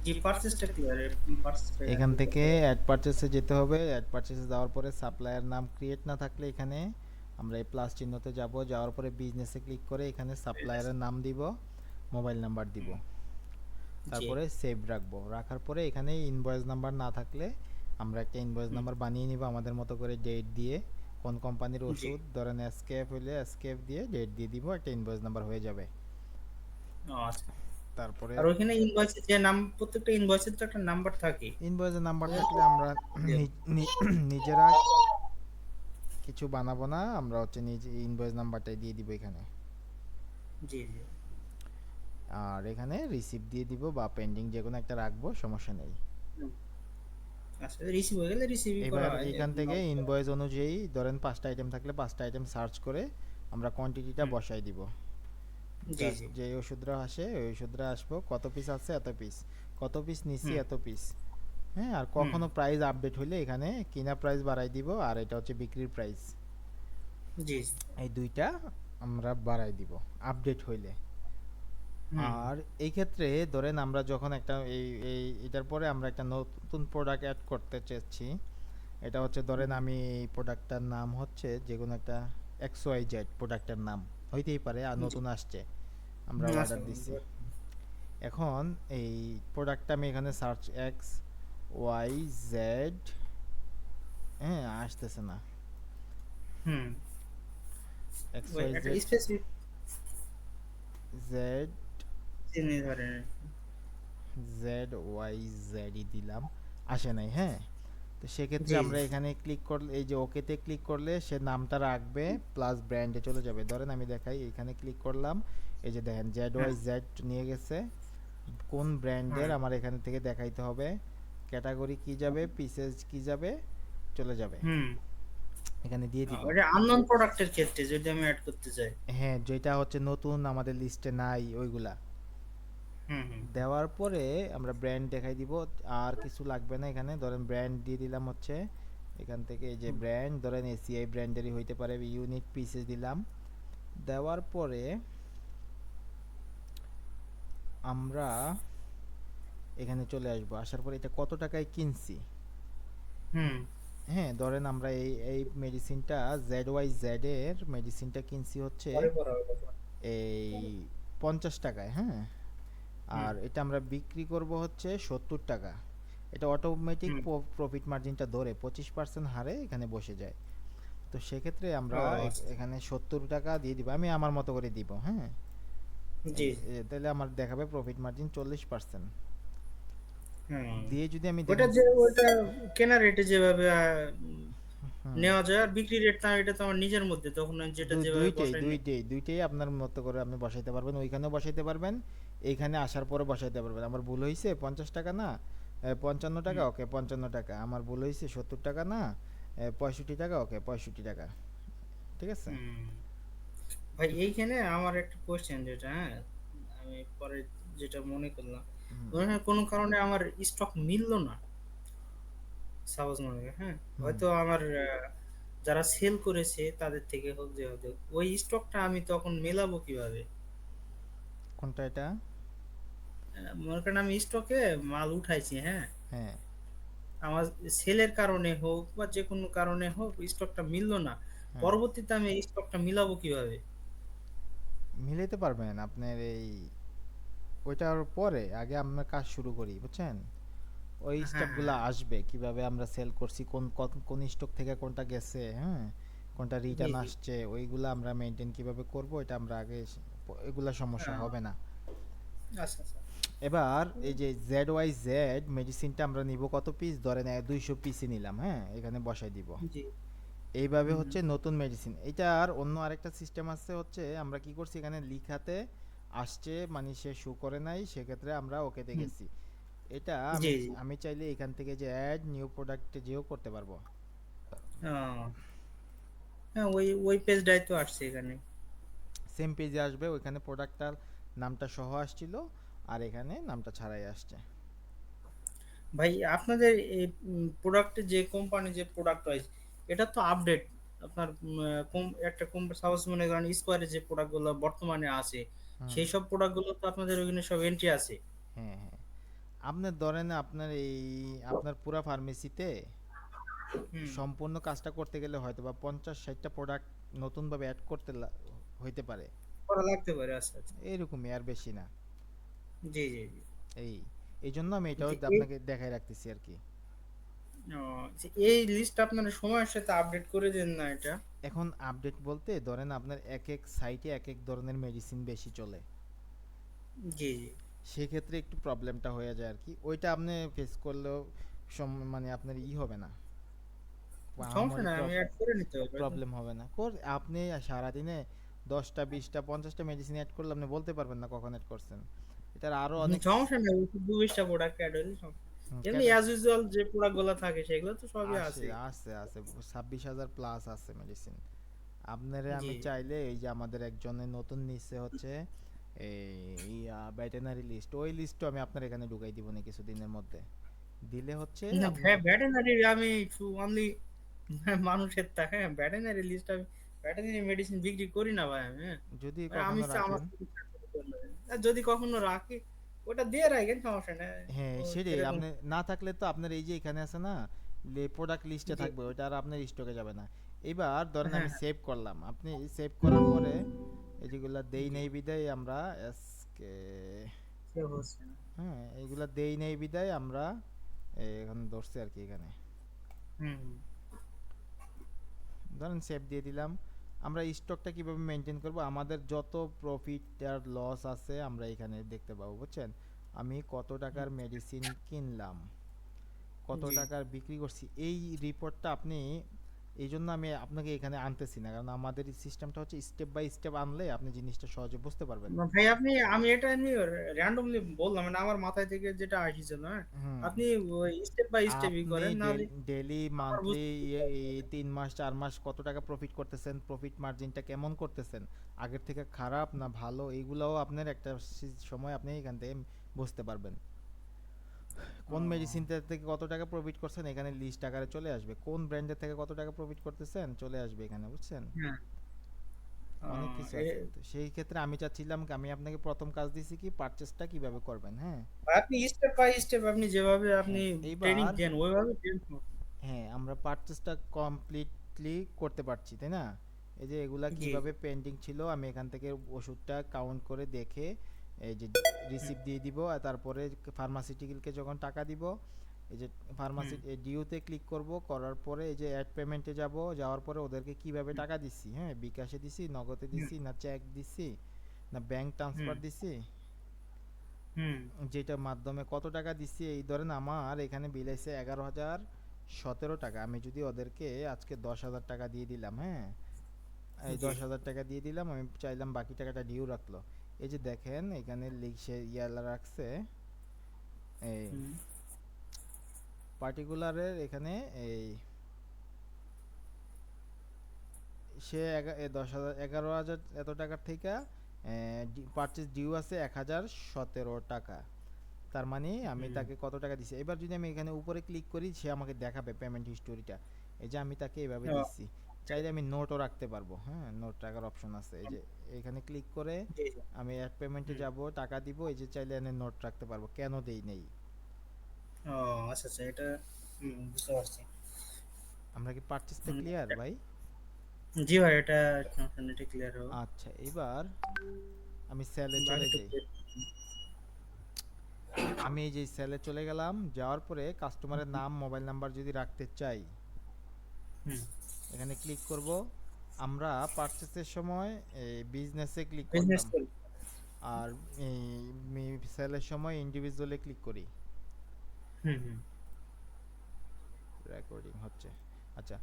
জি, পারচেজটা clear, পারচেজটা এখান একটু থেকে করতে হবে। অ্যাড পারচেসে যেতে হবে। অ্যাড পারচেসে যাওয়ার পরে সাপ্লায়ার নাম ক্রিয়েট না থাকলে এখানে আমরা এই প্লাস চিহ্নতে যাব, যাওয়ার পরে বিজনেসে ক্লিক করে এখানে সাপ্লায়ারের নাম দিব, মোবাইল নাম্বার দিব, হুম, জি, তারপরে সেভ রাখবো। রাখার পরে এখানে ইনভয়েস নাম্বার না থাকলে আমরা একটা ইনভয়েস হুম, নাম্বার বানিয়ে নিব আমাদের মতো করে, ডেট দিয়ে, কোন কোম্পানির জি, ওষুধ, ধরেন এসকেএফ হলে এসকেএফ দিয়ে ডেট দিয়ে দিব, একটা ইনভয়েস নাম্বার হয়ে যাবে। ও আচ্ছা। তারপরে আর ওইখানে ইনভয়েসে যে নাম, প্রত্যেকটা ইনভয়েসের তো একটা নাম্বার থাকে। ইনভয়েসের নাম্বার ওটা তো থাকলে আমরা দিয়ে নিজেরা কিছু বানাবো না, আমরা হচ্ছে নিজে ইনভয়েস নাম্বারটাই দিয়ে দিব এখানে। জি, জি। আর এখানে রিসিপ্ট দিয়ে দিব বা পেন্ডিং যে কোনো একটা রাখবো, সমস্যা নেই। হুম, আচ্ছা, রিসিভ হয়ে গেলে রিসিভই করা এবার হয় এইখান এরকম থেকে অবস্থা। ইনভয়েস অনুযায়ী ধরেন 5টা আইটেম থাকলে 5টা আইটেম সার্চ করে আমরা কোয়ান্টিটিটা হুম, বসাই দিব। জি, জাস্ট জি। যে ওষুধরা আসে ওই ওষুধরা আসবো, কত পিস আছে এত পিস, কত পিস নিছি হুম, এত পিস। হ্যাঁ, আর হুম, কখনো প্রাইস আপডেট হইলে এখানে কিনা প্রাইস বাড়াই দিব, আর এটা হচ্ছে বিক্রির প্রাইস, জি, জি। এই দুইটা আমরা বাড়াই দিব আপডেট হইলে। হুম, আর এই ক্ষেত্রে ধরেন আমরা যখন একটা এটার পরে আমরা একটা নতুন প্রোডাক্ট অ্যাড করতে চাচ্ছি, এটা হচ্ছে ধরেন হুম, আমি এই প্রোডাক্টটার নাম হচ্ছে যে কোনো একটা এক্স ওয়াই জেড প্রোডাক্টের নাম হইতেই পারে, আর জি। নতুন আসছে, আমরা হুম, আচ্ছা অর্ডার দিছি। এখন এই প্রোডাক্টটা আমি এখানে সার্চ এক্স ওয়াই জেড, হ্যাঁ আসতেছে না, হুম, এক্স ওই ওয়াই একটা জেড স্পেসিফিক জেড চিহ্ন ধরেন। জেড ওয়াই জেডই দিলাম, আসে নাই। হ্যাঁ, তো সেক্ষেত্রে জি, জি। আমরা এখানে ক্লিক করলে, এই যে ওকেতে ক্লিক করলে সে নামটা রাখবে, প্লাস ব্র্যান্ডে চলে যাবে। ধরেন আমি দেখাই, এখানে ক্লিক করলাম, এই যে দেখেন জেড ওয়াই হ্যাঁ, জেড নিয়ে গেছে, কোন ব্র্যান্ডের হ্যাঁ, আমার এখান থেকে দেখাইতে হবে, ক্যাটাগরি কি যাবে, পিসেস কি যাবে, চলে যাবে, হুম। এখানে দিয়ে দিব। ওটা আননোন প্রোডাক্টের ক্ষেত্রে যদি আমি অ্যাড করতে চাই। হ্যাঁ, যেটা হচ্ছে নতুন আমাদের লিস্টে নাই ওইগুলা হুম, হুম, দেওয়ার পরে আমরা ব্র্যান্ড দেখাই দিব। আর কিছু লাগবে না, এখানে ধরেন ব্র্যান্ড দিয়ে দিলাম হচ্ছে এখান থেকে, এই যে হুম, ব্র্যান্ড ধরেন এসিআই ব্র্যান্ডেরই হইতে পারে, ইউনিট পিসেস দিলাম। দেওয়ার পরে আমরা এখানে চলে আসবো, আসার পরে এটা কত টাকায় কিনছি। হুম, হ্যাঁ, ধরেন আমরা এই এই মেডিসিনটা জেড ওয়াই জেড এর মেডিসিনটা কিনছি হচ্ছে পরে করা হবে। এই 50 টাকায়। হ্যাঁ, হুম, আর এটা আমরা বিক্রি করব হচ্ছে 70 টাকা। এটা অটোমেটিক হুম। প্রফিট মার্জিনটা ধরে 25% হারে এখানে বসে যায়। তো সেক্ষেত্রে ও আমরা আচ্ছা। এখানে 70 টাকা দিয়ে দিব, আমি আমার মতো করে দিব। হ্যাঁ, জি, জি। তাহলে আমার দেখাবে প্রফিট মার্জিন 40%। হুম। দিয়ে যদি আমি ওটা দেখেন, যে ওটা কেনা রেটে যেভাবে হুম, নেওয়া যায়, আর বিক্রি রেটটা এটা তো আমার নিজের মধ্যে, তখন আমি যেটা যেভাবে দুইটাই বসাই নেই। দুইটাই দুইটাই আপনার মতো করে আপনি বসাইতে পারবেন, ওইখানেও বসাইতে পারবেন, এইখানে আসার পরে বসাইতে পারবেন। আমার ভুল হয়েছে 50 টাকা না, 55 টাকা, হুম, ওকে 55 টাকা। আমার ভুল হয়েছে 70 টাকা না, 65 টাকা, ওকে 65 টাকা। ঠিক আছে। হুম। ভাই এইখানে আমার একটা কোশ্চেন, যেটা হ্যাঁ আমি পরে যেটা মনে করলাম, হুম, ধরেন কোনো কারণে আমার স্টক মিললো না, সাপোজ মনে করেন, হ্যাঁ, হুম, হয়তো আমার যারা সেল করেছে তাদের থেকে হোক, যে হোক, ওই স্টকটা আমি তখন মেলাবো কিভাবে? কোনটা এটা? মনে করেন আমি স্টকে মাল উঠাইছি, হ্যাঁ, হ্যাঁ, আমার সেলের কারণে হোক বা যে কোনো কারণে হোক স্টকটা মিললো না, হ্যাঁ, পরবর্তীতে আমি এই স্টকটা মিলাবো কিভাবে? মিলাইতে পারবেন আপনার এই, ওইটার পরে আগে আমরা কাজ শুরু করি, বুঝছেন? ওই হ্যাঁ, স্টেপগুলো হ্যাঁ। আসবে, কিভাবে আমরা সেল করছি, কোন কোন স্টক থেকে কোনটা গেছে, হ্যাঁ, কোনটা জি, রিটার্ন জি। আসছে, ওইগুলা আমরা মেনটেন কিভাবে করব, এটা আমরা আগে এগুলা সমস্যা হ্যাঁ, হবে না। আচ্ছা, আচ্ছা। এবার এই যে জেড ওয়াই জেড মেডিসিনটা আমরা নিব কত পিস, ধরেন 200 পিসই নিলাম, হ্যাঁ, এখানে বসাই দিব। জি। এইভাবে হুম, হচ্ছে নতুন মেডিসিন, এটার অন্য আরেকটা সিস্টেম আছে হচ্ছে, আমরা কি করছি এখানে লিখাতে আসছে মানে সে শো করে নাই, সেক্ষেত্রে আমরা ওকেতে হুম। গেছি। এটা জি, আমি জি। আমি চাইলে এখান থেকে যে অ্যাড নিউ প্রোডাক্টে যেও করতে পারবো। ও, হ্যাঁ, ওই পেজটাই তো আসছে এখানে। সেম পেজে আসবে, ওইখানে প্রোডাক্টটার নামটা সহ আসছিল, আর এখানে নামটা ছাড়াই আসছে। ভাই আপনাদের এই প্রোডাক্টের যে কোম্পানি যে প্রোডাক্ট ওয়াইজ, এটা তো আপডেট আপনার একটা সাপোজ মনে করেন স্কোয়ারে যে প্রোডাক্টগুলো বর্তমানে আছে, হুম, সেই সব প্রোডাক্টগুলো তো আপনাদের ওখানে সব এন্ট্রি আছে। হ্যাঁ, হ্যাঁ, আপনার ধরেন আপনার এই আপনার পুরা ফার্মেসিতে হুম, সম্পূর্ণ কাজটা করতে গেলে হয়তো বা 50-60টা প্রোডাক্ট নতুনভাবে অ্যাড করতে হইতে পারে। করা লাগতে পারে, আচ্ছা আচ্ছা। এইরকমই, আর বেশি না। জি জি জি। এই এই জন্য আমি এটাও যে এই আপনাকে দেখাই রাখতেছি আর কি। যে এই লিস্ট আপনারা সময়ের সাথে আপডেট করে দেন না এটা? এখন আপডেট বলতে ধরেন আপনার এক এক সাইটে এক এক ধরনের মেডিসিন বেশি চলে, জি জি। সেক্ষেত্রে একটু প্রবলেমটা হয়ে যায় আর কি। ওইটা আপনি ফেস করলেও মানে আপনার হবে না, সমস্যা আহামরি নাই, আমি অ্যাড করে নিতে পারবো এখন। প্রবলেম হবে না। আপনি সারাদিনে 10টা 20টা 50টা মেডিসিন অ্যাড করলে আপনি বলতে পারবেন না কখন অ্যাড করছেন। এটার আরো অনেক সমস্যা নাই, ওই ২-২০টা প্রোডাক্ট অ্যাড হইলে সমস্যা নাই। এমনি ক্যাটা অ্যাজ ইউজুয়াল যে প্রোডাক্ট গুলো থাকে সেগুলো তো সবই আছে আছে। আছে আছে 26,000 প্লাস আছে মেডিসিন। আপনারে জি। আমি চাইলে এই যে আমাদের একজনের নতুন নিচ্ছে হচ্ছে এই ভেটেনারি লিস্ট, ওই লিস্টও আমি আপনার এখানে ঢুকাই দিব না কিছুদিনের মধ্যে। দিলে হচ্ছে না, আপনার ভেটেনারি আমি অনলি মানুষের তা, হ্যাঁ ভেটেনারি লিস্ট আমি ভেটেনারি মেডিসিন বিক্রি করি না ভাই আমি, হ্যাঁ। যদি ভাই আমি কখনো আমার রাখেন। চিকিৎসা করে দেবেন। আর যদি কখনো রাখি ওটা দিয়ে রাখেন, সমস্যা নেই। হ্যাঁ ও সেটাই, সেরকম। আপনি না থাকলে তো আপনার এই যে এখানে আছে না প্রোডাক্ট লিস্টে জি। থাকবে, ওইটা আর আপনার স্টকে যাবে না। এবার ধরেন হ্যাঁ আমি হ্যাঁ। সেভ করলাম, আপনি সেভ করার পরে এই যেগুলা দেই জি। নেই বিদায় আমরা এসকে, সে হচ্ছে না। হ্যাঁ এইগুলা দেই নেই বিদায় আমরা এখানে ধরছি আর কি। এখানে হুম হুম। ধরেন সেভ দিয়ে দিলাম। আমরা স্টকটা কিভাবে মেনটেন করব, আমাদের যত প্রফিট আর লস আছে আমরা এখানে দেখতে পাবো, বুঝছেন। আমি কত টাকার মেডিসিন কিনলাম, কত জি। টাকার বিক্রি করছি, এই রিপোর্টটা আপনি, এই জন্য আমি আপনাকে এখানে আনতেছি না, কারণ আমাদের সিস্টেমটা হচ্ছে স্টেপ বাই স্টেপ, আনলে আপনি জিনিসটা সহজে বুঝতে পারবেন। না ভাই, আমি এটা এমনি র্যান্ডমলি বললাম, মানে আমার মাথায় থেকে যেটা আসছিল, হ্যাঁ। হুম। আপনি ওই স্টেপ বাই স্টেপই আপনি করেন, নাহলে ডেলি আমার মান্থলি বুঝতে সুবিধা হবে। 3 মাস 4 মাস কত টাকা প্রফিট করতেছেন, প্রফিট মার্জিনটা কেমন করতেছেন, আগের থেকে খারাপ না ভালো, এইগুলাও আপনার একটা সময় আপনি এখান থেকে বুঝতে পারবেন। ও, কোন মেডিসিনটা থেকে কত টাকা প্রফিট করছেন এখানে লিস্ট আকারে চলে আসবে, কোন ব্র্যান্ডের থেকে কত টাকা প্রফিট করতেছেন চলে আসবে এখানে, বুঝছেন। হ্যাঁ। ও, অনেক কিছু এ আছে, তো সেই ক্ষেত্রে আমি চাচ্ছিলাম কি, আমি আপনাকে প্রথম কাজ দিছি কি পারচেসটা কিভাবে করবেন, হ্যাঁ। আপনি স্টেপ বাই স্টেপ আপনি যেভাবে আপনি হ্যাঁ ট্রেনিং এইবার, দেন ওইভাবে দেন। হ্যাঁ আমরা পারচেসটা কমপ্লিটলি করতে পারছি, তাই না। এই যে এগুলা জি কিভাবে জি। পেন্ডিং ছিল আমি এখান থেকে ওষুধটা কাউন্ট করে দেখে এই যে হুম রিসিপ্ট দিয়ে দিব, আর তারপরে ফার্মাসিউটিক্যালকে যখন টাকা দিব, এই যে হুম ফার্মাসি ডিউতে ক্লিক করব, করার পরে এই যে অ্যাড পেমেন্টে যাব, যাওয়ার পরে ওদেরকে কিভাবে হুম টাকা দিচ্ছি, হ্যাঁ বিকাশে দিছি, নগদে হুম দিছি, না চেক দিছি, না ব্যাংক হুম ট্রান্সফার দিছি, হুম। যেটার মাধ্যমে কত টাকা দিচ্ছি। এই ধরেন আমার এখানে বিল আইছে 11,017 টাকা, আমি যদি ওদেরকে আজকে 10,000 টাকা দিয়ে দিলাম, হ্যাঁ এই জি। 10,000 টাকা দিয়ে দিলাম, আমি চাইলাম বাকি টাকাটা ডিউ রাখলো। এই যে দেখেন এখানে লিখছে ইয়ালা রাখছে এই হুম পার্টিকুলারের এখানে এই সে 10,000 11,000 এত টাকার থেকে পারচেজ ডিউ আছে 1,017 টাকা। তার মানে আমি হুম। তাকে কত টাকা দিছি। এবার যদি আমি এখানে উপরে ক্লিক করি সে আমাকে দেখাবে পেমেন্ট হিস্টোরিটা। এই যে আমি তাকে এভাবে ও, দিচ্ছি। চাইলে আমি নোটও রাখতে পারবো, হ্যাঁ নোট রাখার অপশন আছে। এই যে এখানে ক্লিক করে জি জি। আমি অ্যাড পেমেন্টে হুম। যাব, টাকা দিব, এই যে চাইলে এনে নোট রাখতে পারবো কেন দেই নেই। ও, আচ্ছা আচ্ছা, এটা বুঝতে পারছি। আমরা কি পারচেসটা হুম, ক্লিয়ার ভাই? জি ভাই, এটা এটা ক্লিয়ার হবে। আচ্ছা এবার আমি সেলে চলে বাকিটুকু যাই। আমি এই যে সেলে চলে গেলাম, যাওয়ার পরে কাস্টমারের নাম মোবাইল নাম্বার যদি রাখতে চাই হুম। এখানে ক্লিক করব। আমরা পারচেসের সময় এই বিজনেসে ক্লিক বিজনেস করতাম, করি। আর এই সেলের সময় ইন্ডিভিজুয়ালে ক্লিক করি। হুম হুম। রেকর্ডিং হচ্ছে। আচ্ছা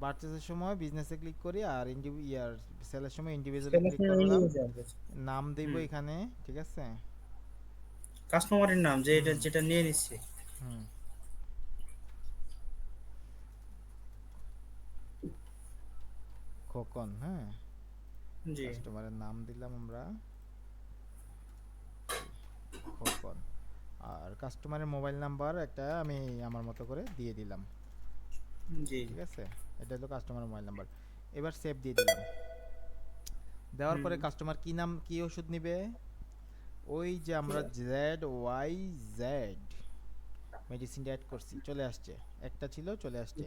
পারচেসের সময় বিজনেসে ক্লিক করি, আর সেলের সময় ইন্ডিভিজুয়ালি ক্লিক সেলের করলাম। ইন্ডিভিজুয়াল। নাম দেব হুম। এখানে, ঠিক আছে। কাস্টমারের নাম যে এটা হুম যেটা নিয়ে নিচ্ছে। হুম। খোকন, হ্যাঁ জি। কাস্টমারের নাম দিলাম আমরা খোকন, আর কাস্টমারের মোবাইল নাম্বার একটা আমি আমার মতো করে দিয়ে দিলাম, জি। ঠিক আছে। এটা হলো কাস্টমার মোবাইল নাম্বার। এবার সেভ দিয়ে দিলাম। দেওয়ার হুম। পরে কাস্টমার কি নাম কি ওষুধ নিবে, ওই যে আমরা জেড ওয়াই জেড মেডিসিনটা অ্যাড করছি, চলে আসছে। একটা ছিল, চলে আসছে।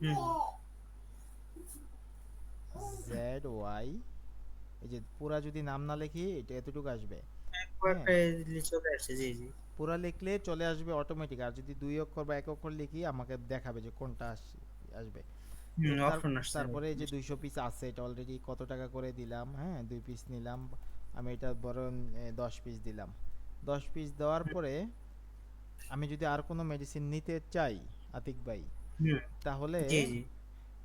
হুম, জেড ওয়াই, এই যে পুরা যদি নাম না লিখি এটা এতটুকু আসবে। হ্যাঁ, কয়েকটা চলে আসছে, জি জি। পুরা লিখলে চলে আসবে অটোমেটিক, আর যদি দুই অক্ষর বা এক অক্ষর লিখি আমাকে দেখাবে যে কোনটা আসবে। তো হুম, অপশন আসছে। তারপরে এই যে 200 পিস আছে, এটা অলরেডি কত টাকা করে দিলাম, হ্যাঁ 2 পিস নিলাম, আমি এটা বরং 10 পিস দিলাম। 10 পিস দেওয়ার হুম, পরে আমি যদি আর কোনো মেডিসিন নিতে চাই আতিক ভাই, হুম, তাহলে জি জি।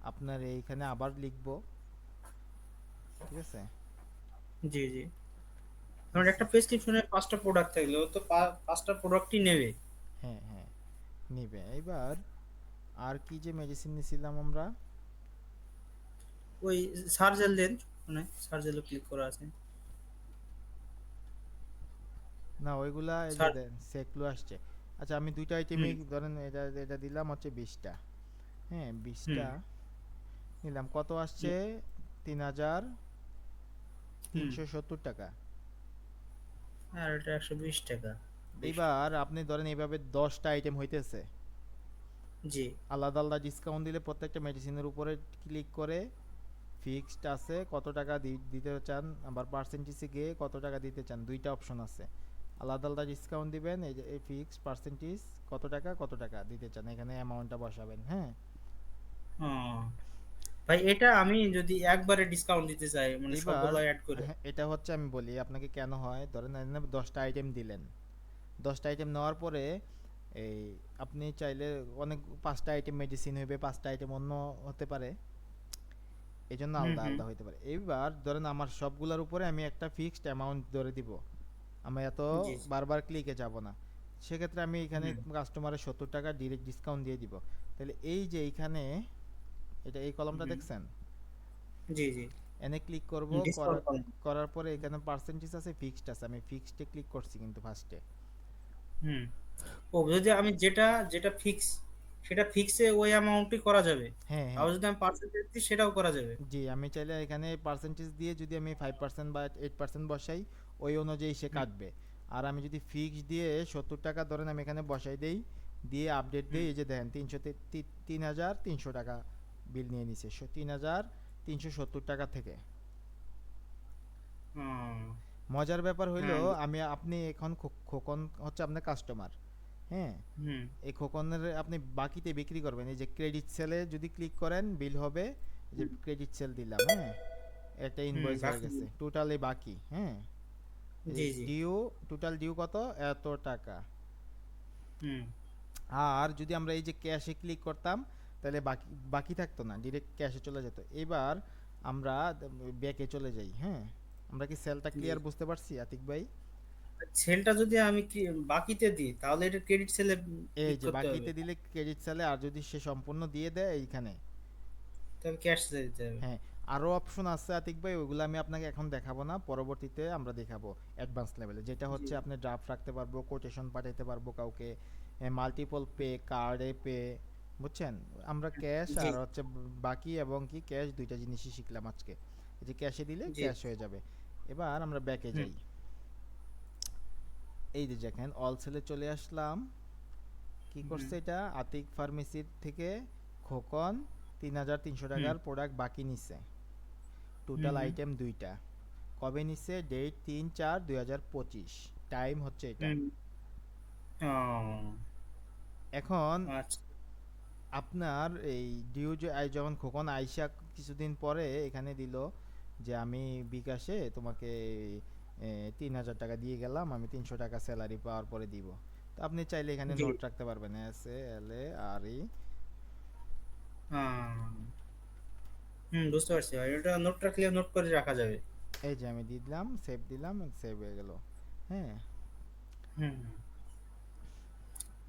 আপনার এইখানে আবার লিখবো, ঠিক আছে। জি জি। কারণ একটা প্রেসক্রিপশনে 5টা প্রোডাক্ট থাকলে ও তো 5টা প্রোডাক্টই নেবে। হ্যাঁ হ্যাঁ, নিবে। এবার আর কি যে মেডিসিন নিছিলাম আমরা, ওই সার্জেল দেন, মানে সার্জেলও ক্লিক করা আছে। না ওইগুলা এই যে সার দেন সেকলো আসছে। আচ্ছা আমি দুইটা হুম, আইটেমই ধরেন, এটা এটা দিলাম হচ্ছে 20টা, হ্যাঁ হুম, 20টা নিলাম, কত হুম, আসছে? ৩,০০০ হুম। ৩৭০ টাকা। আর এটা 120 টাকা। বেশ। এইবার আপনি ধরেন এইভাবে 10টা আইটেম হইতেছে, জি। আলাদা আলাদা ডিসকাউন্ট দিলে প্রত্যেকটা মেডিসিনের উপরে ক্লিক করে ফিক্সড আছে কত টাকা দিতে চান, আবার পার্সেন্টেজে গিয়ে কত টাকা দিতে চান, দুইটা অপশন আছে। আলাদা আলাদা ডিসকাউন্ট দিবেন, এই যে এই ফিক্স পার্সেন্টেজ কত টাকা দিতে চান, এখানে অ্যামাউন্টটা বসাবেন, হ্যাঁ। ও ভাই, এটা আমি যদি একবারে ডিসকাউন্ট দিতে চাই, মানে এবার সবগুলো অ্যাড করে। হ্যাঁ, এটা হচ্ছে আমি বলি আপনাকে কেন হয়, ধরেন আপনি 10টা আইটেম দিলেন, 10টা আইটেম নেওয়ার পরে এই আপনি চাইলে অনেক 5টা আইটেম মেডিসিন হইবে, 5টা আইটেম অন্য হতে পারে, এই জন্য হুম, আলাদা হুম, আলাদা হইতে পারে। এইবার ধরেন আমার সবগুলোর উপরে আমি একটা ফিক্সড অ্যামাউন্ট ধরে দিব, আমি এত জি জি। বারবার ক্লিকে যাব না। সেক্ষেত্রে আমি এখানে হুম, কাস্টমারের 70 টাকা ডিরেক্ট ডিসকাউন্ট দিয়ে দিব। তাহলে এই যে এইখানে এটা এই কলমটা হুম, দেখছেন, জি জি। এনে ক্লিক করব, ডিসকাউন্ট করেন। করার পরে এখানে পার্সেন্টেজ আছে, ফিক্সড আছে, আমি ফিক্সডে ক্লিক করছি কিন্তু ফার্স্টে। হুম। ও যদি আমি যেটা যেটা ফিক্স, সেটা ফিক্সে ওই অ্যামাউন্টই করা যাবে। হ্যাঁ আর হ্যাঁ, যদি আমি পার্সেন্টেজ দিই সেটাও করা যাবে। জি আমি চাইলে এখানে পার্সেন্টেজ দিয়ে যদি আমি 5% বা 8% বসাই, ওই অনুযায়ী সে হুম, কাটবে। আর আমি যদি ফিক্স দিয়ে 70 টাকা ধরেন আমি এখানে বসাই দেই, দিয়ে আপডেট হুম। দেই, এই যে দেখেন 3,300 টাকা বিল নিয়ে নিছে, 3,370 টাকা থেকে। হুম, মজার ব্যাপার হইলো, হ্যাঁ, আপনি এখন খোকন হচ্ছে আপনার কাস্টমার, হ্যাঁ। হুম, এই খোকনের আপনি বাকিতে বিক্রি করবেন, এই যে ক্রেডিট সেলে যদি ক্লিক করেন বিল হবে, এই যে হুম, ক্রেডিট সেল দিলাম, হ্যাঁ, একটা হুম, ইনভয়েস হয়ে বাকি। গেছে, টোটালি বাকি, হ্যাঁ। এই জি জি। ডিউ, টোটাল ডিউ কত, এত টাকা। হুম, আর যদি আমরা এই যে ক্যাশে ক্লিক করতাম, তাহলে বাকি বাকি থাকতো না, ডিরেক্ট ক্যাশে চলে যেত। এবার আমরা ব্যাকে চলে যাই, হ্যাঁ। আমরা কি সেলটা জি। ক্লিয়ার বুঝতে পারছি আতিক ভাই? সেলটা যদি আমি বাকিতে দিই তাহলে এটা ক্রেডিট সেলে এই ক্লিক যে করতে হবে। বাকিতে দিলে ক্রেডিট সেলে, আর যদি সে সম্পূর্ণ দিয়ে দেয় এইখানে, তবে ক্যাশ সেলে দিতে হবে। হ্যাঁ। আরো অপশন আছে আতিক ভাই, ওইগুলো আমি আপনাকে এখন দেখাবো না, পরবর্তীতে আমরা দেখাবো অ্যাডভান্স লেভেলে, যেটা জি। হচ্ছে আপনি ড্রাফট রাখতে পারবো, কোটেশন পাঠাইতে পারবো কাউকে, মাল্টিপল পে, কার্ডে পে, বুঝছেন। আমরা ক্যাশ জি আর হচ্ছে বাকি এবং কি ক্যাশ দুইটা জিনিসই শিখলাম আজকে। এই যে ক্যাশে দিলে জি। ক্যাশ হয়ে যাবে। এবার আমরা ব্যাকে হুম, যাই, এই যে দেখেন অল সেলে চলে আসলাম। কি হুম, করছে এটা, আতিক ফার্মেসির থেকে খোকন 3,300 হুম, টাকার প্রোডাক্ট বাকি নিছে, হুম, টোটাল হুম, আইটেম দুইটা। কবে নিচ্ছে, ডেট 3/4/2025, টাইম হচ্ছে এটা। হুম। ও এখন আচ্ছা। আপনার এই ডিউ যে যখন খোকন আইসা কিছুদিন পরে এখানে দিল যে আমি বিকাশে তোমাকে 3,000 টাকা দিয়ে গেলাম, আমি 300 টাকা স্যালারি পাওয়ার পরে দিব। তো আপনি চাইলে এখানে জি। নোট রাখতে পারবেন, SALARE। বুঝতে পারছি ভাই, এটা নোট রাখলে নোট করে রাখা যাবে। এই যে আমি দিলাম, সেভ দিলাম, সেভ হয়ে গেল, হ্যাঁ। হুম,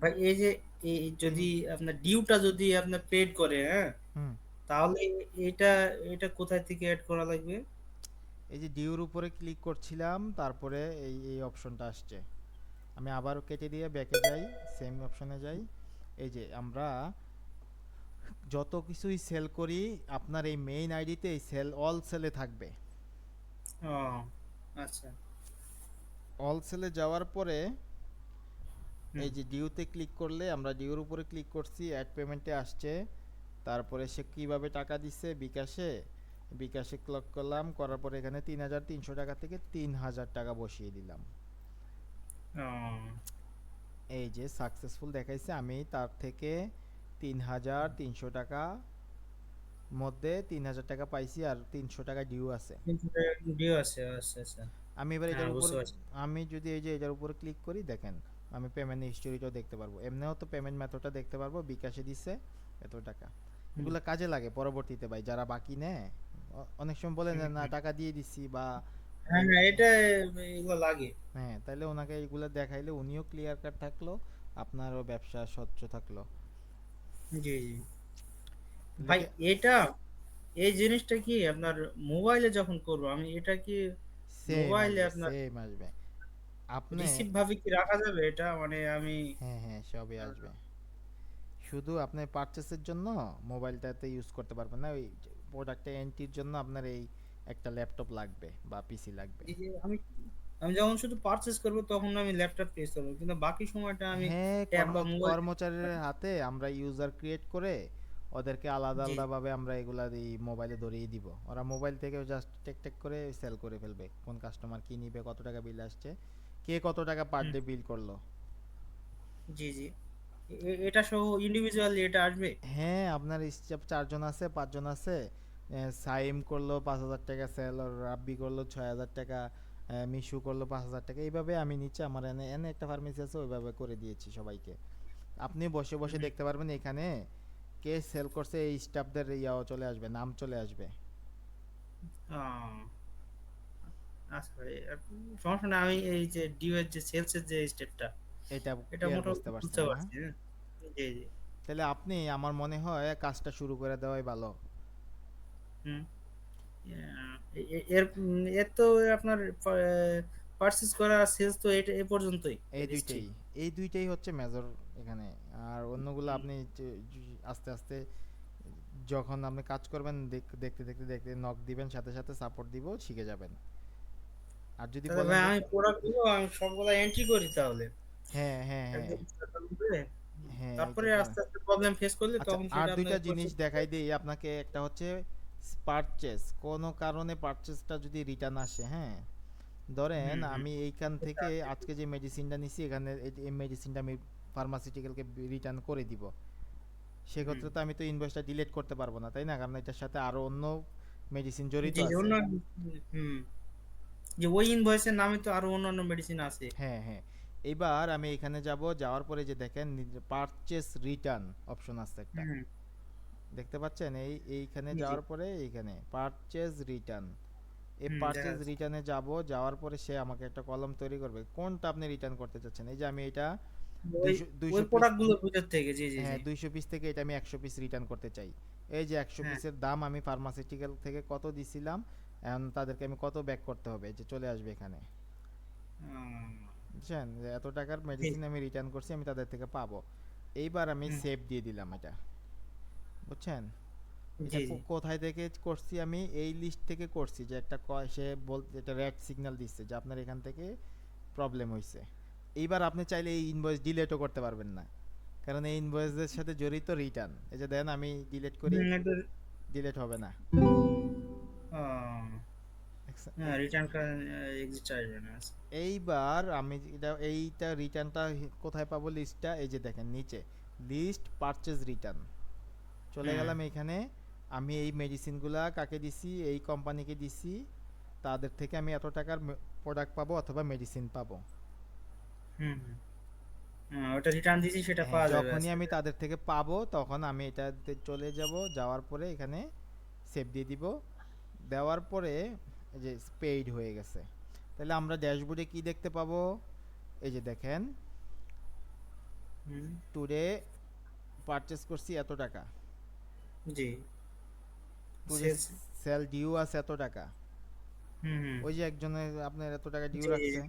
ভাই এই যে এই যদি হুম আপনার ডিউটা যদি আপনার পেড করে, হ্যাঁ, হুম। তাহলে এটা এটা কোথায় থেকে অ্যাড করা লাগবে? এই যে ডিউর উপরে ক্লিক করছিলাম, তারপরে এই অপশনটা আসছে, আমি আবার কেটে দিয়ে ব্যাকে যাই, সেম অপশনে যাই। এই যে আমরা যত কিছুই সেল করি, আপনার এই মেইন আইডিতে এই সেল অল সেলে থাকবে। ও আচ্ছা। অল সেলে যাওয়ার পরে হুম এই যে ডিউতে ক্লিক করলে, আমরা ডিউর উপরে ক্লিক করছি, অ্যাড পেমেন্টে আসছে। তারপরে সে কিভাবে টাকা দিচ্ছে, বিকাশে, বিকাশে ক্লিক করলাম, করার পরে এখানে 3,300 টাকা থেকে 3,000 টাকা বসিয়ে দিলাম। ও, এই যে সাকসেসফুল দেখাইছে, আমি তার থেকে 3,300 টাকা মধ্যে 3,000 টাকা পাইছি, আর 300 টাকা ডিউ আছে। 300 টাকা ডিউ আছে, আচ্ছা আচ্ছা। আমি এবার হ্যাঁ এটার উপর, বুঝতে পারছি। আমি যদি এই যে এটার উপর ক্লিক করি, দেখেন আমি পেমেন্ট হিস্টোরিটাও দেখতে পারবো, এমনিও তো পেমেন্ট মেথডটা দেখতে পারবো, বিকাশে দিচ্ছে এত টাকা। হুম এগুলো কাজে লাগে পরবর্তীতে ভাই, যারা বাকি নেয়। অনেক সময় বলে হুম যে না হুম। টাকা দিয়ে দিচ্ছি বা হ্যাঁ এই, হ্যাঁ, এটা এগুলো লাগে। হ্যাঁ, তাইলে ওনাকে এগুলো দেখাইলে উনিও ক্লিয়ার কাট থাকলো, আপনারও ব্যবসা স্বচ্ছ থাকলো। জি জি। ভাই লিখে এটা, এই জিনিসটা কি আপনার মোবাইলে যখন করবো আমি, এটা কি সেম মোবাইলে আসবে, আপনার সেম আসবে আপনি। রিসিভ ভাবে কি রাখা যাবে এটা, মানে আমি হ্যাঁ হ্যাঁ, সবই আসবে। শুধু আপনি পারচেসের জন্য মোবাইলটাতে ইউজ করতে পারবেন না, ওই প্রোডাক্টটা এন্ট্রির জন্য আপনার এই একটা ল্যাপটপ লাগবে বা পিসি লাগবে। এই যে আমি আমি যখন শুধু পারচেজ করবো তখন আমি ল্যাপটপ ইউজ করবো, কিন্তু বাকি সময়টা আমি হ্যাঁ, ট্যাব বা মোবাইল। কর্মচারীর হাতে আমরা ইউজার ক্রিয়েট করে ওদেরকে আলাদা জি আলাদাভাবে আমরা এগুলা এই মোবাইলে ধরিয়ে দিব, ওরা মোবাইল থেকে জাস্ট টেক টেক করে সেল করে ফেলবে, কোন কাস্টমার কি নিবে, কত টাকা বিল আসছে, কে কত টাকা পার হুম, ডে বিল করলো। জি জি। এটা সহ ইন্ডিভিজুয়ালি এটা আসবে। হ্যাঁ, আপনার স্টাফ 4 জন আছে, 5 জন আছে, সাইম করলো 5,000 টাকা সেল, আর রাব্বি করলো 6,000 টাকা, মিশু করলো 5,000 টাকা, এইভাবে আমি নিচে আমার এনে এনে একটা ফার্মেসি আছে, ওইভাবে করে দিয়েছি সবাইকে। আপনি বসে বসে হুম, দেখতে পারবেন এখানে কে সেল করছে, এই স্টাফদের ইয়াও চলে আসবে, নাম চলে আসবে। আহ, আচ্ছা ভাই, সমস্যা না, আমি এই যে ডিউ এর যে সেলস এর যে স্টেপটা, এটা এটা ক্লিয়ার বুঝতে মোটামুটি বুঝতে পারছেন না? পারছি। হ্যাঁ জি জি। তাহলে আপনি, আমার মনে হয় কাজটা শুরু করে দেওয়াই ভালো। হুম। এর এর তো আপনার পারচেজ করা সেলস তো এটা এ পর্যন্তই এই হিস্ট্রি। দুইটাই, এই দুইটাই হচ্ছে মেজর এখানে। আর অন্যগুলো আপনি আস্তে আস্তে যখন আপনি কাজ করবেন, দেখতে দেখতে দেখতে নক দিবেন, সাথে সাথে সাপোর্ট দিব, শিখে যাবেন। আর যদি তাহলে বলেন ভাই যে, আমি প্রোডাক্ট গুলো আমি সবগুলো এন্ট্রি করি তাহলে হ্যাঁ হ্যাঁ হ্যাঁ, একদম settle করে, হ্যাঁ তারপরে এটা করেন। আস্তে আস্তে প্রবলেম ফেস করলে আচ্ছা, তখন আর সেটা দুইটা আপনাকে জিনিস প্রসেস। দেখাই দিই আপনাকে, একটা হচ্ছে পারচেস, কোনো কারণে পারচেসটা যদি রিটার্ন আসে, হ্যাঁ, ধরেন হুম হুম। আমি এইখান এটা থেকে আছে। আজকে যে মেডিসিনটা নিছি, এখানে এই মেডিসিনটা আমি ফার্মাসিউটিক্যালকে রিটার্ন করে দিব, হুম। সেক্ষেত্রে তো আমি তো ইনভয়েসটা ডিলিট করতে পারবো না, তাই না? কারণ এটার সাথে আরো অন্য মেডিসিন জড়িত জি জি, আছে। অন্য, হুম, যে ওই ইনভয়েসের নামে তো আরো অন্যান্য মেডিসিন আছে। হ্যাঁ হ্যাঁ, এইবার আমি এখানে যাব, যাওয়ার পরে যে দেখেন পারচেস রিটার্ন অপশন আছে একটা, হুম। দেখতে পাচ্ছেন? এইখানে জি জি। যাওয়ার পরে এইখানে পারচেজ রিটার্ন, এই হুম, দেখা পারচেজ যাচ্ছে। রিটার্নে যাব, যাওয়ার পরে সে আমাকে একটা কলম তৈরি করবে কোনটা আপনি রিটার্ন করতে চাচ্ছেন। এই যে আমি এটা ওই 200 ওই 200 পিস, প্রোডাক্ট গুলোর ভিতর থেকে, জি জি হ্যাঁ জি। 200 পিস থেকে এটা আমি 100 পিস রিটার্ন করতে চাই। এই যে 100 হ্যাঁ। পিসের দাম আমি ফার্মাসিউটিক্যাল থেকে কত দিছিলাম, এখন তাদেরকে আমি কত ব্যাক করতে হবে, এই যে চলে আসবে এখানে, উম, বুঝছেন? যে এত টাকার জি মেডিসিন আমি রিটার্ন করছি, আমি তাদের থেকে পাবো। এইবার আমি হুম, সেভ দিয়ে দিলাম এটা, বুঝছেন? এটা জি জি। কোথায় থেকে করছি, আমি এই লিস্ট থেকে করছি, যে একটা সে বলতে একটা রেড সিগন্যাল দিচ্ছে যে আপনার এখান থেকে প্রবলেম হয়েছে। এইবার আপনি চাইলে এই ইনভয়েস ডিলেটও করতে পারবেন না, কারণ এই ইনভয়েসের সাথে জড়িত রিটার্ন। এই যে দেন আমি ডিলিট করি, হুম, এটা, ডিলিট হবে না। দেখছেন? হ্যাঁ, রিটার্ন এক্সিট আসবে না। এইবার আমি এইটা রিটার্নটা কোথায় পাবো, লিস্টটা এই যে দেখেন নিচে, লিস্ট পারচেজ রিটার্ন, চলে হ্যাঁ। গেলাম এখানে। আমি এই মেডিসিনগুলা কাকে দিছি, এই কোম্পানিকে দিছি, তাদের থেকে আমি এত টাকার প্রোডাক্ট পাবো অথবা মেডিসিন পাবো। হুম হুম। ওটা রিটার্ন দিয়েছি, সেটা হ্যাঁ, পাওয়া যাবে যখনই আজকে। আমি তাদের থেকে পাবো তখন আমি এটাতে চলে যাব, যাওয়ার পরে এখানে সেভ দিয়ে দিব, দেওয়ার পরে এই যে পেইড হয়ে গেছে। তাহলে আমরা ড্যাশবোর্ডে কি দেখতে পাবো, এই যে দেখেন, হুম। টুডে পারচেস করছি এত টাকা, জি। Today sales. সেল ডিউ আছে এত টাকা, হুম হুম। ওই যে একজনের আপনার এত টাকা ডিউ জি জি। রাখছে,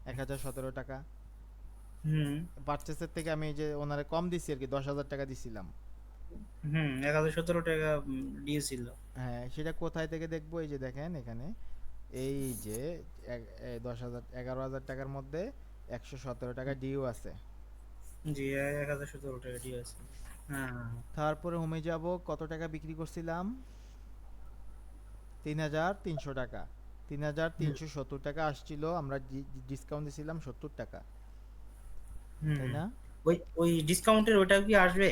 1,017 টাকা। হুম পারচেসের থেকে আমি এই যে ওনারে কম দিছি আর কি, 10,000 টাকা দিছিলাম। হুম। 1017 টাকা দিয়েছিল। হ্যাঁ, সেটা কোথায় থেকে দেখবো, এই যে দেখেন এখানে এই যে 10,000 11,000 টাকার মধ্যে 117 টাকা ডিউ আছে। জি 1017 টাকা ডিউ আছে। হ্যাঁ হ্যাঁ হ্যাঁ। তারপরে হোমে যাব, কত টাকা বিক্রি করছিলাম? 3,300 টাকা। হুম 3,370 টাকা আসছিল, আমরা ডিসকাউন্ট দিছিলাম 70 টাকা, হুম তাই হুম। না? ওই ওই ডিসকাউন্টের ওটাও কি আসবে?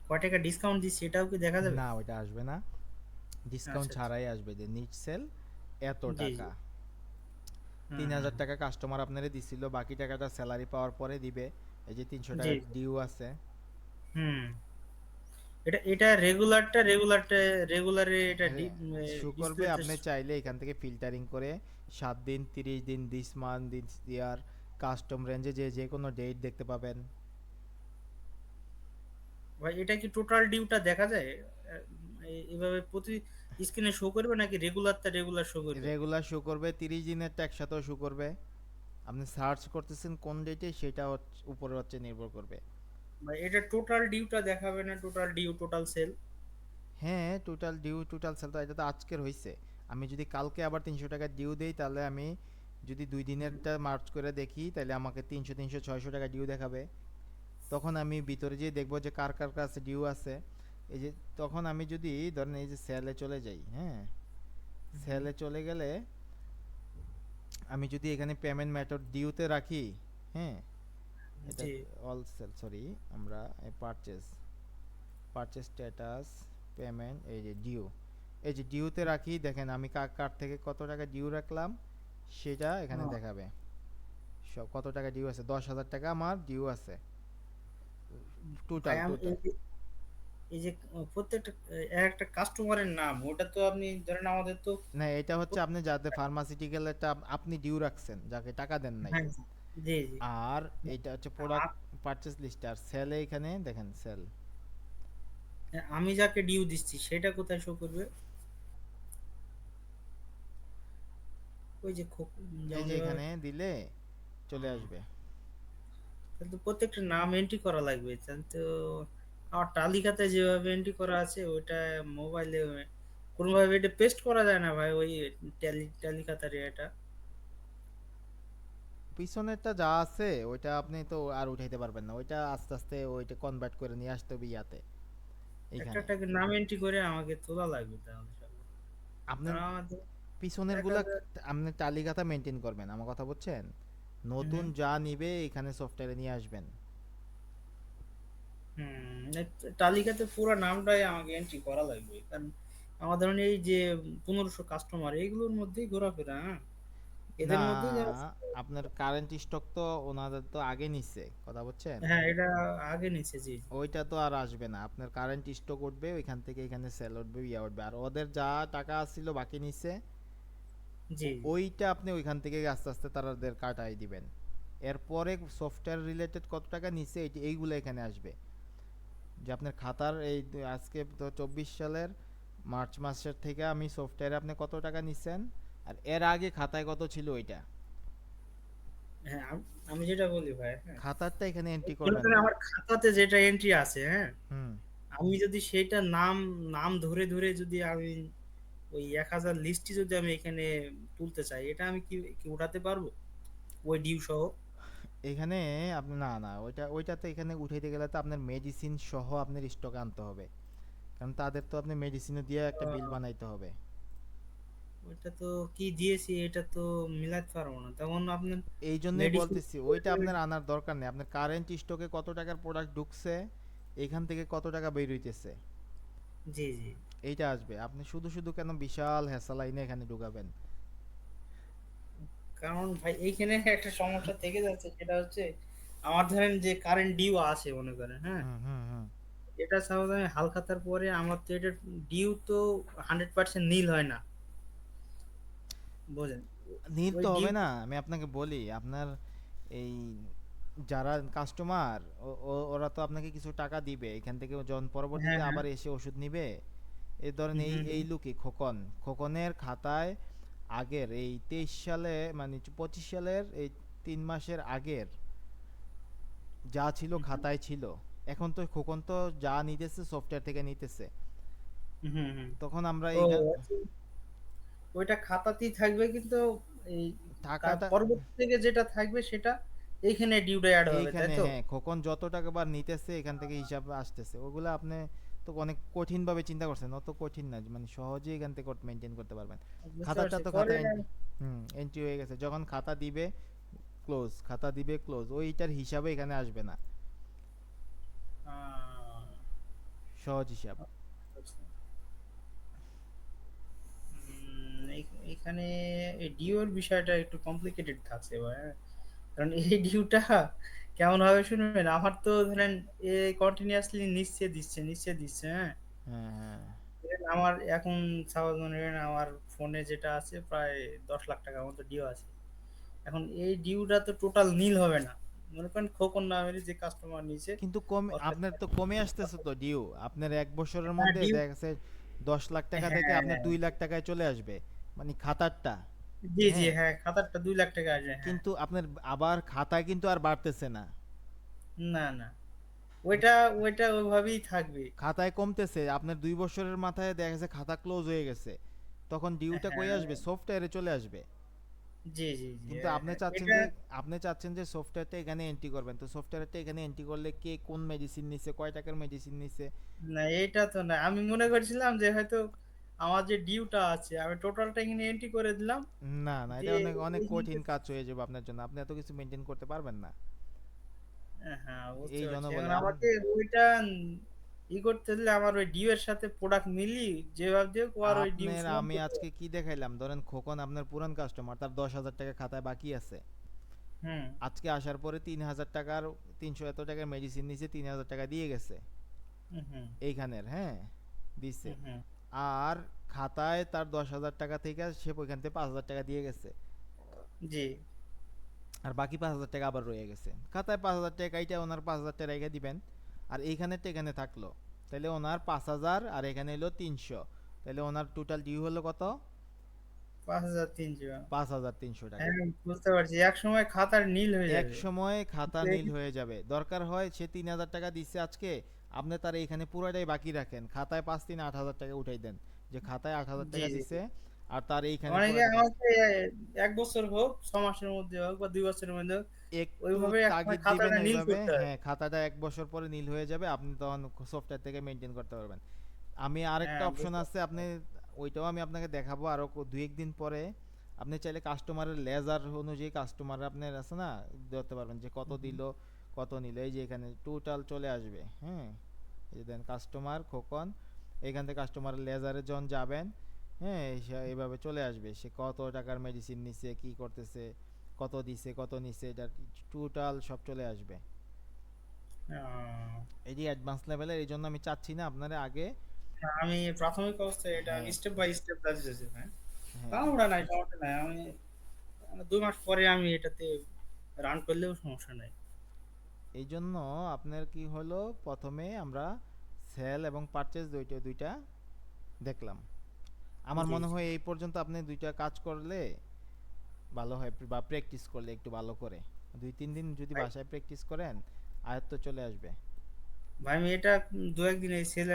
কয় টাকা ডিসকাউন্ট দিচ্ছে এটাও কি দেখা যাবে? না, ওইটা আসবে না, ডিসকাউন্ট আচ্ছা আচ্ছা। ছাড়াই আসবে যে নিট সেল এত জি জি। টাকা। হুম তিন হুম হাজার টাকা কাস্টমার আপনারে দিছিল, বাকি টাকাটা স্যালারি পাওয়ার পরে দিবে। এই যে 300 জি টাকা জি। ডিউ আছে। হুম। এটা রেগুলারে এটা শু করবে, ডিসপ্লেতে। আপনি চাইলে এখান থেকে ফিল্টারিং করে 7 দিন, 30 দিন, this month, this year, custom রেঞ্জে যে যে কোনো ডেট দেখতে পাবেন। ভাই এটা কি টোটাল ডিউটা দেখা যায়? এভাবে প্রতি স্ক্রিনে শো করবে নাকি রেগুলার শো করবে? রেগুলার শো করবে, 30 দিনেরটা একসাথেও শো করবে। আপনি সার্চ করতেছেন কোন ডেটে, সেটা উপরে হচ্ছে নির্ভর করবে। ভাই এটা টোটাল ডিউটা দেখাবে না? Total due total sale? হ্যাঁ, টোটাল ডিউ টোটাল সেল তো, এটা তো আজকের হইছে। আমি যদি কালকে আবার 300 টাকা ডিউ দেই, তাহলে আমি যদি 2 দিনেরটা মার্চ করে দেখি, তাহলে আমাকে 300 300 600 টাকা ডিউ দেখাবে। তখন আমি ভিতরে যেয়ে দেখবো যে কার কার কাছে ডিউ আছে। এই যে, তখন আমি যদি ধরেন এই যে সেলে চলে যাই, হ্যাঁ, সেলে চলে গেলে আমি যদি এখানে পেমেন্ট মেথড ডিউতে রাখি, হ্যাঁ, এটা জি। অল সেল, সরি, আমরা পারচেজ, পারচেজ স্ট্যাটাস, পেমেন্ট, এই যে ডিউ, এই যে ডিউতে রাখি, দেখেন আমি কার কার থেকে কত টাকা ডিউ রাখলাম সেটা এখানে ও, দেখাবে। সব কত টাকা ডিউ আছে, 10,000 টাকা আমার ডিউ আছে, ভাই টোটাল আমি টোটাল। এই যে প্রত্যেকটা একটা কাস্টমারের নাম ওটা তো আপনি ধরেন আমাদের তো। না, এটা হচ্ছে আপনি যাদের ফার্মাসিউটিক্যাল একটা আপনি ডিউ রাখছেন, যাকে টাকা দেন নাই। হ্যাঁ জি জি। আর এইটা হচ্ছে প্রোডাক্ট আ- পারচেজ লিস্ট, আর সেলে এখানে দেখেন সেল। আমি যাকে ডিউ দিচ্ছি সেটা কোথায় শো করবে? ওই যে এই যেমন যে এভাবে। এখানে দিলে চলে হুম, আসবে। তাহলে তো প্রত্যেকটা নাম এন্ট্রি করা লাগবে তাহলে তো। আমার তালিকাতে যেভাবে এন্ট্রি করা আছে ওইটা মোবাইলে কোনোভাবে এটা পেস্ট করা যায় না ভাই? ওই তালিকাটার এটা। পিছনেরটা যা আছে ওইটা আপনি তো আর উঠাইতে পারবেন না, ওইটা আস্তে আস্তে ওইটা কনভার্ট করে নিয়ে আসতে হবে ইয়াতে, একটা এইখানে। একটা নাম এন্ট্রি করে আমাকে তোলা লাগবে তাহলে সব। আপনার কারণ আমাদের পিছনের দেখা গুলা যায়। আপনি তালিকাটা মেনটেন করবেন, আমার কথা বুঝছেন? নতুন হুম যা নিবে এখানে সফটওয়্যারে নিয়ে আসবেন। হুম। এই তালিকাতে পুরো নামটাই আমাকে এন্ট্রি করা লাগবে কারণ আমার ধরুন এই যে 1500 কাস্টমার এইগুলোর মধ্যেই ঘোরাফেরা, হ্যাঁ, না, এদের মধ্যেই যারা। আপনার কারেন্ট স্টক তো ওনাদের তো আগে নিচ্ছে, কথা বুঝছেন? হ্যাঁ এটা আগে নিচে, জি জি। ওইটা তো আর আসবে না, আপনার কারেন্ট স্টক উঠবে ওইখান থেকে, এখানে সেল উঠবে, ইয়া উঠবে, আর ওদের যা টাকা ছিল বাকি নিচ্ছে জি জি। ওইটা আপনি ওইখান থেকে আস্তে আস্তে তাদের কাটাই দিবেন। এরপরে সফটওয়্যার রিলেটেড কত টাকা নিচ্ছে এইগুলো এখানে আসবে, যে আপনার খাতার এই আজকে তো 24 সালের মার্চ মাসের থেকে আমি সফটওয়্যারে আপনি কত টাকা নিচ্ছেন, আর এর আগে খাতায় কত ছিল ওইটা, হ্যাঁ আমি যেটা বলি ভাই, হ্যাঁ, খাতারটা এখানে এন্ট্রি মনে করবেন করেন না। আমার খাতাতে যেটা এন্ট্রি আছে, হ্যাঁ, হুম। আমি যদি সেটা নাম নাম ধরে ধরে যদি আমি ওই 1000 লিস্টটি যদি আমি এখানে তুলতে চাই এটা আমি কি কি উঠাতে পারবো ওই ডিউ সহ? এখানে আপনি না না, ওইটা তো এখানে উঠাইতে গেলে তো আপনার মেডিসিন সহ আপনার স্টকে আনতে হবে, কারণ তাদের তো আপনি মেডিসিনও দিয়ে একটা বিল আহ, বানাইতে হবে। ওইটা তো কি দিয়েছি এটা তো মিলাতে পারবো না তখন আপনার এই জন্যই মেডিসিন। বলতেছি ওইটা আপনার আনার দরকার নেই, আপনার কারেন্ট স্টকে কত টাকার প্রোডাক্ট ঢুকছে, এখান থেকে কত টাকা বের হইতেছে, জি জি। এইটা আসবে। আপনি শুধু শুধু কেন বিশাল হেসা লাইনে এখানে ঢুকাবেন? কারণ ভাই এইখানে একটা সমস্যা থেকে যাচ্ছে সেটা হচ্ছে আমার ধরেন যে কারেন্ট ডিউ আছে মনে করেন, হ্যাঁ, হুম হুম হুম। এটা সাপোজ আমি হাল খাতার পরে আমার তো এটা ডিউ তো 100% নীল হয় না, বোঝেন? নীল ওই তো ডিউ। হবে না, আমি আপনাকে বলি, আপনার এই যারা কাস্টমার, ওরা তো আপনাকে কিছু টাকা দিবে এখান থেকে, যখন হ্যাঁ পরবর্তীতে হ্যাঁ। আবার এসে ওষুধ নিবে। এই ধরেন এই হুম এই হুম লোকই খোকন, খোকনের খাতায় আগের এই 23 সালে, মানে 25 সালের এই 3 মাসের আগের যা ছিল হুম খাতায় ছিল, এখন তো খোকন তো যা নিতেছে সফটওয়্যার থেকে নিতেছে। হুম হুম হুম। তখন আমরা ও এইখান, আচ্ছা, ওইটা খাতাতেই থাকবে, কিন্তু এই তার টাকাটা পরবর্তী থেকে যেটা থাকবে সেটা এইখানে ডিউটা অ্যাড হবে, তাই এইখানে, তো? হ্যাঁ, খোকন যত টাকা বার নিতেছে এখান থেকে হিসাব আসতেছে, ওগুলো আপনি তো অনেক কঠিন ভাবে চিন্তা করছেন, অত কঠিন না, মানে সহজেই এখান থেকে মেনটেন করতে পারবেন। বুঝতে খাতাটা পারছি তো পরে। খাতা এন্ট্রি হয়ে গেছে, যখন খাতা দিবে ক্লোজ, খাতা দিবে ক্লোজ, ওইটার হিসাবে এখানে আসবে না, আহ, সহজ হিসাব। এইখানে এই ডিউর বিষয়টা একটু কমপ্লিকেটেড থাকছে এবার, হ্যাঁ। কারণ এই ডিউটা কেমন হবে শুনবেন, আমার তো ধরেন এ কন্টিনিউয়াসলি নিচ্ছে, হ্যাঁ। হ্যাঁ, হ্যাঁ, ধরেন আমার এখন সাপোজ মনে করেন আমার ফোনে যেটা আছে প্রায় 10 লাখ টাকার মতো ডিউ আছে। এখন এই ডিউটা তো টোটাল নীল হবে না, মনে করেন খোকন নামের যে কাস্টমার নিচে কিন্তু কমে, ওর আপনার সাথে। তো কমে আসতেছে তো ডিউ, আপনার 1 বছরের হ্যাঁ মধ্যে ডিউ। দেখা গেছে 10 লাখ টাকা থেকে আপনার হ্যাঁ 2 লাখ টাকায় চলে আসবে, মানে খাতারটা। জি জি, হ্যাঁ, হ্যাঁ খাতারটা 2 লাখ টাকা আসবে, হ্যাঁ। কিন্তু আপনার আবার খাতায় কিন্তু আর বাড়তেছে না, না না, ওইটা ওইটা ওইভাবেই থাকবে। খাতায় কমতেছে, আপনার 2 বছরের মাথায় দেখা গেছে খাতা ক্লোজ হয়ে গেছে, তখন ডিউটা কই হ্যাঁ আসবে, সফটওয়্যারে চলে আসবে। জি জি জি, কিন্তু হ্যাঁ আপনি হ্যাঁ চাচ্ছেন এটা। যে, আপনি চাচ্ছেন যে সফটওয়্যারটা এখানে এন্ট্রি করবেন, তো সফটওয়্যারটা এখানে এন্ট্রি করলে কে কোন মেডিসিন নিছে, কয় টাকার মেডিসিন নিছে। না এটা তো না, আমি মনে করছিলাম যে হয়তো আমার যে ডিউটা আছে আমি টোটালটা এখানে এন্ট্রি করে দিলাম, না না, এটা দিয়ে অনেক অনেক এইখান কঠিন থেকে। কাজ হয়ে যাবে আপনার জন্য, আপনি এত কিছু মেনটেন করতে পারবেন না। হ্যাঁ বুঝতে এই জন্য পারছি, বলে এখন আমাকে ওইটা ই করতে হলে আমার ওই ডিউ এর সাথে প্রোডাক্ট মিলি যেভাবে দিয়ে আর ওই ডিউ আপনার, সমান আমি করতে আজকে হবে। কি দেখাইলাম, ধরেন খোকন আপনার পুরান কাস্টমার, তার 10,000 টাকা খাতায় বাকি আছে, হুম আজকে আসার পরে 3,000 টাকার, 300 এত টাকার মেডিসিন নিছে, 3,000 টাকা দিয়ে গেছে হুম হুম এইখানের, হ্যাঁ, দিছে। হুম। আর খাতায় তার 10,000 টাকা থেকে সে ওইখান থেকে 5,000 টাকা দিয়ে গেছে, জি। আর বাকি 5,000 টাকা আবার রয়ে গেছে খাতায়, 5,000 টাকা এইটা ওনার 5,000 টাকা রেখে দিবেন, আর এইখানে তো এখানে থাকলো, তাহলে ওনার 5,000 আর এখানে এলো 300, তাহলে ওনার টোটাল ডিউ হলো কত, 5,300। 5,300 টাকা। হ্যাঁ বুঝতে পারছি, এক সময় খাতার নীল হয়ে এক যাবে। সময় খাতা নীল দেখ- হয়ে যাবে, দরকার হয় সে 3,000 টাকা দিচ্ছে আজকে, আপনি তার এইখানে পুরোটাই বাকি রাখেন, খাতায় 5 3 8,000 টাকা উঠাই দেন, যে খাতায় 8,000 জি টাকা জি জি। দিছে, আর তার এইখানে অনেকে পুরোটা আমাকে 1 বছর হোক, 6 মাসের মধ্যে হোক বা 2 বছরের মধ্যে হোক, একটু ওইভাবে এক সময় তাগিদ দিবেন খাতাটা নীল ওইভাবে, করতে হয়। হ্যাঁ, খাতাটা 1 বছর পরে নীল হয়ে যাবে, আপনি তখন সফটওয়্যার থেকে মেনটেন করতে পারবেন। আমি আরেকটা হ্যাঁ অপশন বুঝতে আছে, আপনি পারছি। ওইটাও আমি আপনাকে দেখাবো আরো 2 1 দিন পরে, আপনি চাইলে কাস্টমারের লেজার অনুযায়ী কাস্টমার আপনার আছে না, ধরতে পারবেন যে কত হুম, দিল, কত নিল, এই যে এখানে টোটাল চলে আসবে, হ্যাঁ, এই যে দেন কাস্টমার খোকন, এখান থেকে কাস্টমারের লেজারে যখন যাবেন, হ্যাঁ, এইভাবে চলে আসবে সে কত টাকার মেডিসিন নিছে, কি করতেছে, কত দিছে, কত নিছে, এটা টোটাল সব চলে আসবে। আহ, এটি অ্যাডভান্স লেভেলের, এই জন্য আমি চাচ্ছি না আপনারা আগে, আমি প্রাথমিক অবস্থায় এটা আমি হ্যাঁ, স্টেপ বাই স্টেপ যাচ্ছি, হ্যাঁ। হ্যাঁ, তাড়াহুড়া নাই, সমস্যা নাই, আমি 2 মাস পরে আমি এটাতে রান করলেও সমস্যা নাই। এই জন্য আপনার কি হলো, প্রথমে আমরা সেল এবং পারচেজ দুইটা দুইটা দেখলাম, আমার জি মনে জি। হয় এই পর্যন্ত আপনি দুইটা কাজ করলে ভালো হয়, বা প্র্যাকটিস করলে একটু ভালো করে 2 3 দিন যদি ভাই বাসায় প্র্যাকটিস করেন, আয়ত্ত চলে আসবে। ভাই আমি এটা 2 1 দিন এই সেল